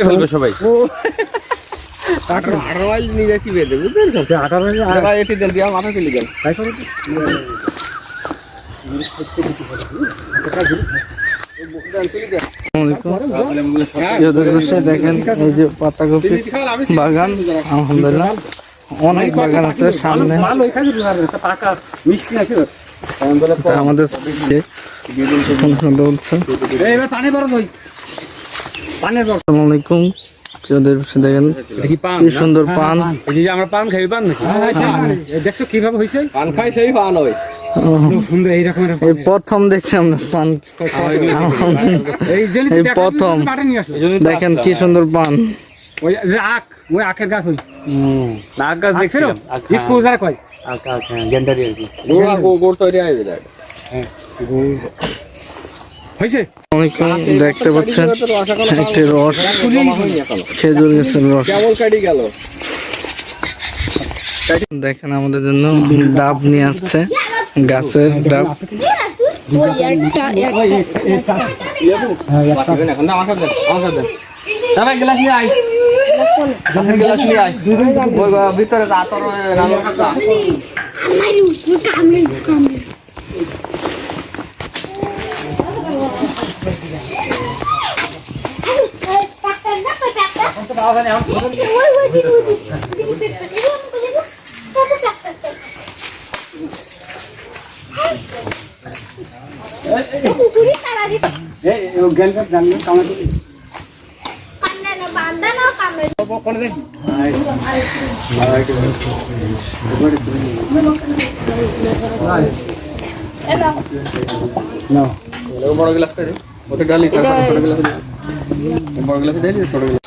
ফেলবে সবাই। ও 18 মাইল নিয়ে যাচ্ছি বেঁধে, বুঝতে পারছো? 18 মাইল দাদা এতে দেন দিয়া মাথা ফেলে দেন, তাই করো তো। দেখেন এই যে পাতাকপি বাগান, আলহামদুলিল্লাহ অনেক বাগান আছে সামনে। আমাদের দেখেন কি সুন্দর পান। আমরা পান খাই, পান নাকি দেখছো কিভাবে হয়েছে? পান খাই সেই পান হয় এই প্রথম দেখছি আমরা পান, এই প্রথম দেখেন কি সুন্দর পান। ওই আখ, ওই আখের গাছ, ওই আখ গাছ দেখছিলাম। একটু যারা কয় আখ আখ গেন্ডারি আর কি, গোড়া গোড় তৈরি হয়ে যায়। হ্যাঁ হয়েছে। দেখতে পাচ্ছেন একটি রস, খেজুর গাছের রস। কেবল কাটি গেল। দেখেন আমাদের জন্য ডাব নিয়ে আসছে, গাছের ডাব। ভিতরে বড় গ্লাস করে ওটা ডালি, ছোট গ্লাস বড় গ্লাসে ডালি, ছোট গ্লাস।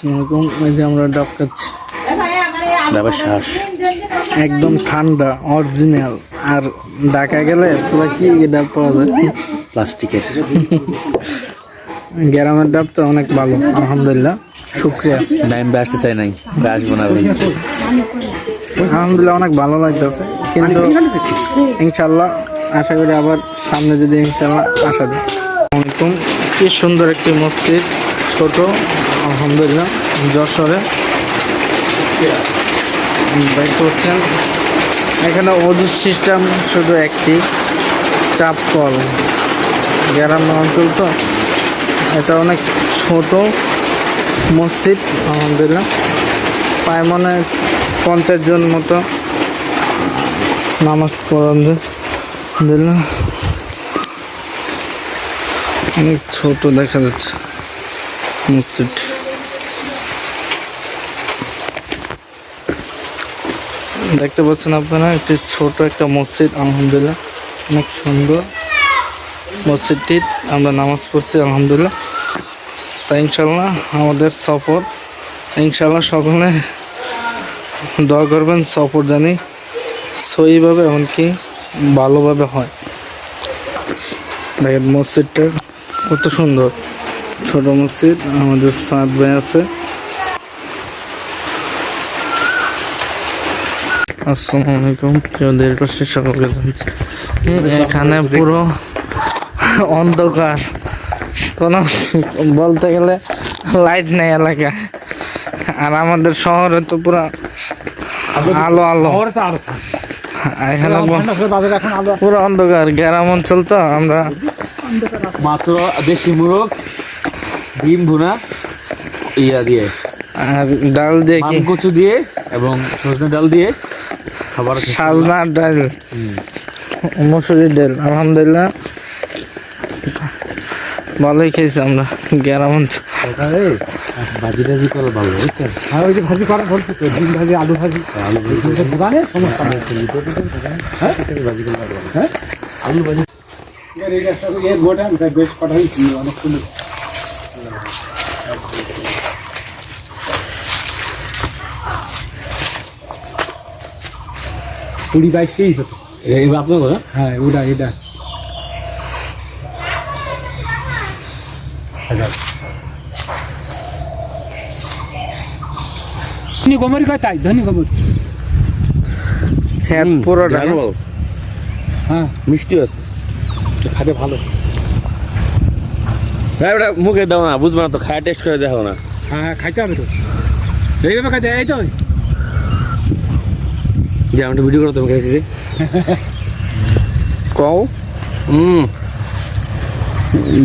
এই যে আমরা ডাব খাচ্ছি, ডাবের শ্বাস একদম ঠান্ডা অরিজিনাল। আর ঢাকা গেলে পুরো কি ডাব পাওয়া যায়, প্লাস্টিকের। গ্রামের ডাব তো অনেক ভালো, আলহামদুলিল্লাহ শুক্রিয়া। নাইমবে আসতে চাই নাই, আসবো না ভাই। আলহামদুলিল্লাহ অনেক ভালো লাগতেছে, কিন্তু ইনশাল্লাহ আশা করি আবার সামনে যদি ইনশাল্লাহ আসা যায়। আসসালামাইকুম, কি সুন্দর একটি মসজিদ, ছোট, আলহামদুলিল্লাহ যশোরে। দেখতে পাচ্ছেন এখানে ওযু সিস্টেম শুধু একটি, চাপ কল। গ্রাম অঞ্চল তো, এটা অনেক ছোট মসজিদ, আলহামদুলিল্লাহ প্রায় মনে 50 জন মতো নামাজ পড়ান যায়। আলহামদুলিল্লাহ অনেক ছোট দেখা যাচ্ছে মসজিদ। দেখতে পাচ্ছেন আপনারা একটি ছোট একটা মসজিদ, আলহামদুলিল্লাহ অনেক সুন্দর মসজিদটি। আমরা নামাজ পড়ছি আলহামদুলিল্লাহ। তাই ইনশাল্লাহ আমাদের সফর, ইনশাল্লাহ সকলে দোয়া করবেন, সফর জানি সহিভাবে এমনকি ভালোভাবে হয়। দেখেন মসজিদটা কত সুন্দর, ছোট মসজিদ। আমাদের সাদ ভাই আছে। আসসালামু আলাইকুম, প্রিয়দের পাশে সকলকে জানাচ্ছি। এখানে পুরো অন্ধকার, কোনো বলতে গেলে লাইট নেই এলাকা। আর আমাদের শহরে তো পুরো আলো আলো, এখানে পুরো অন্ধকার। গ্রাম অঞ্চল তো, আমরা মাত্র দেশি মুরগ, ডিম ভুনা ইয়া দিয়ে আর ডাল দিয়ে, কি কচু দিয়ে এবং সজনে ডাল দিয়ে খাবার, সাজনার ডাল, মসুরির ডাল, আলহামদুলিল্লাহ ভালোই খেয়েছি আমরা। গ্রাম অঞ্চল ভাজি টাজি করে ভালো, বুঝছেন? আর ওই যে ভাজি করা বলছি তো, ডিম ভাজি, আলু ভাজি, আলু ভাজি দোকানে সমস্যা নেই। হ্যাঁ ভাজি করে, হ্যাঁ আলু ভাজি গোটা বেশ কটা হয়েছি, অনেক সুন্দর। কুড়ি 22 তেইশ হতো আপনার কথা। হ্যাঁ ওটা এটা ধনী গমরি কয়, তাই ধনী গমরি পুরোটা। হ্যাঁ মিষ্টি আছে, খাতে ভালো। ভাই ওটা মুখে দাও না, বুঝবো না তো, খায় টেস্ট করে দেখো না। হ্যাঁ খাইতে হবে তো, এইভাবে খাইতে এই তো যে আমি ভিডিও করো তোমাকে এসেছি কও হুম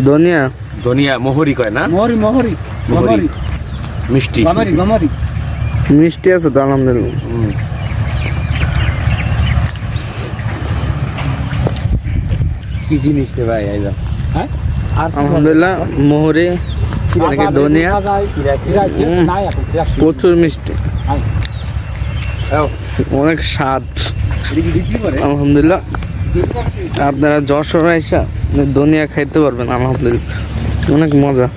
ধনিয়া ধনিয়া মোহরি কয় না মোহরি মোহরি মোহরি। গমরি মিষ্টি গমরি গমরি মিষ্টি আছে তো আলহামদুলিল্লাহ। হুম। কি জিনিস রে ভাই আইলা হ্যাঁ আর আলহামদুলিল্লাহ মোহরি নাকি ধনিয়া নাই এখন প্রচুর মিষ্টি, আও অনেক স্বাদ বিক্রি করে আলহামদুলিল্লাহ। আপনারা যশোর আইসা ধনিয়া খাইতে পারবেন আলহামদুলিল্লাহ, অনেক মজা।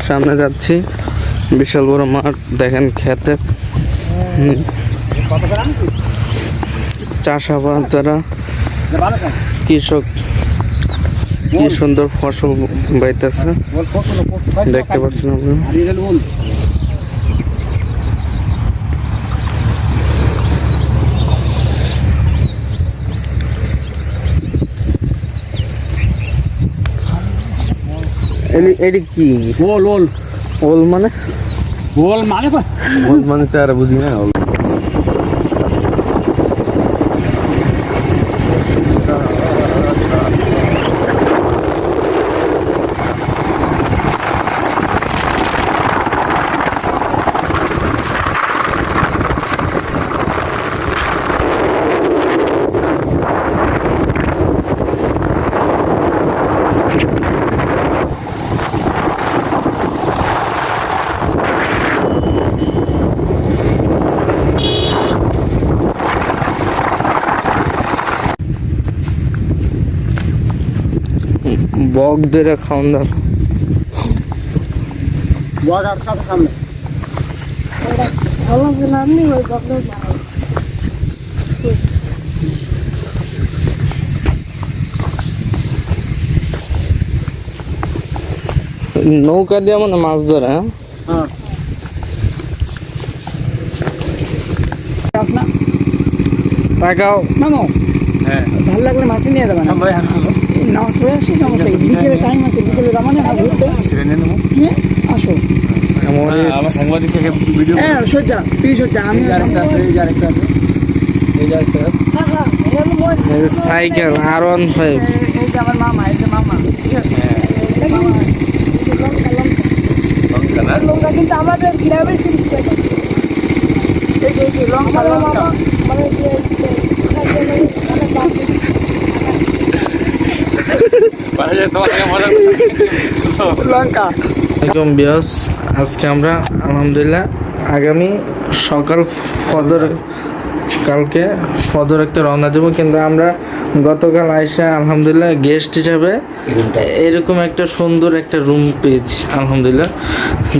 সামনে যাচ্ছি, বিশাল বড় মাঠ দেখেন, খেতে কত করে আনছি চাষাবাদ যারা ভালো খাই কৃষক কি সুন্দর ফসল বাইতেছে বল কত দেখতে পাচ্ছেন আপনারা। আর এটা বল এটি কি ওল ওল ওল মানে? ওল মানে কয় ওল মানে তো আর বুঝি না ওল। বক ধরে খাওয়ান দাও। বর্ডার সামনে নৌকা দিয়ে মানে মাছ ধরে, হ্যাঁ হ্যাঁ না তাকাও। মামো হ্যাঁ ভালো লাগলে মাটি নিয়ে যাবেন আমরা নামাজ পড়ে আসি বিকেলে টাইম আছে, বিকেলে যাবানে ঘুরতে আসো। আমার সাংবাদিক থেকে ভিডিও হ্যাঁ সজ্জা তুই সজ্জা আমি সাইকেল R15 এই যে আমার মামা, এই যে মামা ঠিক আছে লঙ্কা কিন্তু আমাদের গ্রামের সৃষ্টি এই যে লঙ্কা লঙ্কা মানে যে অনেক দাম বেশি। লঙ্কা একদম বিয়স। আজকে আমরা আলহামদুলিল্লাহ আগামী সকাল কালকে ফজর একটা রওনা দেবো, কিন্তু আমরা গতকাল আইসা আলহামদুলিল্লাহ গেস্ট হিসাবে এরকম একটা সুন্দর একটা রুম পেয়েছি আলহামদুলিল্লাহ।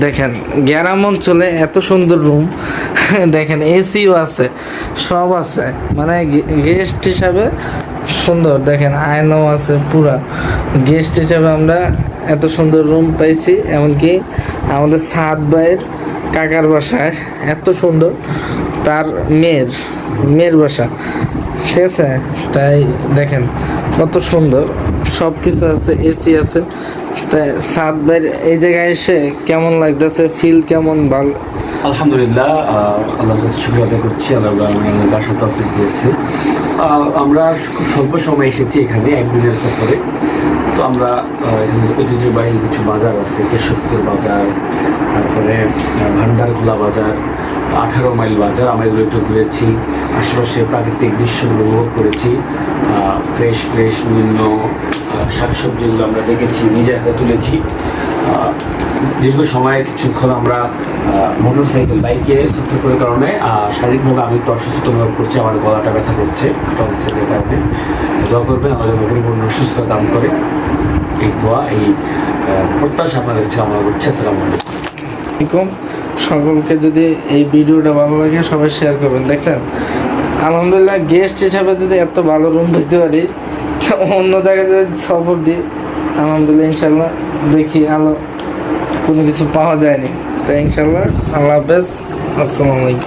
দেখেন গ্রাম অঞ্চলে এত সুন্দর রুম, দেখেন এসিও আছে, সব আছে, মানে গেস্ট হিসাবে সুন্দর। দেখেন আয়নাও আছে, পুরা গেস্ট হিসাবে আমরা এত সুন্দর রুম পাইছি। এমনকি আমাদের সাদ ভাইয়ের কাকার বাসায় এত সুন্দর, তার মেয়ের বাসা, ঠিক আছে। তাই দেখেন কত সুন্দর, সব কিছু আছে, এসি আছে। তাই সাদ ভাইয়ের এই জায়গায় এসে কেমন লাগতেছে, ফিল কেমন? ভালো আলহামদুলিল্লাহ, আল্লাহর কাছে শুকরিয়া আদায় করছি। আল্লাহ আমাদের বাসার তৌফিক দিয়েছে। আমরা খুব স্বল্প সময় এসেছি এখানে, একদিনের সফরে। তো আমরা এখানে ঐতিহ্যবাহী কিছু বাজার আছে, কেশবপুর বাজার, তারপরে ভান্ডারখোলা বাজার, 18 মাইল বাজার, আমরা এগুলো একটু ঘুরেছি। আশেপাশে প্রাকৃতিক দৃশ্যগুলো উপভোগ করেছি। ফ্রেশ বিভিন্ন শাকসবজিগুলো আমরা দেখেছি, নিজে হাতে তুলেছি। দীর্ঘ সময় কিছুক্ষণ আমরা মোটরসাইকেল বাইকে সফর করার কারণে শারীরিকভাবে আমি একটু অসুস্থ অনুভব করছি, আমার গলাটা ব্যথা করছে টনসিলের কারণে। দোয়া করবেন আমাদের পরিপূর্ণ সুস্থতা দান করে, এই দোয়া এই প্রত্যাশা আপনাদের কাছে আমরা করছি। আসসালামু আলাইকুম। সকলকে যদি এই ভিডিওটা ভালো লাগে সবাই শেয়ার করবেন। দেখছেন আলহামদুলিল্লাহ গেস্ট হিসাবে যদি এত ভালো রুম পেতে পারি, অন্য জায়গায় যদি সফর দিই আলহামদুলিল্লাহ ইনশাল্লাহ দেখি আলো কোনো কিছু পাওয়া যায়নি। তাই ইনশাল্লাহ আল্লাহ হাফেজ, আসসালামু আলাইকুম।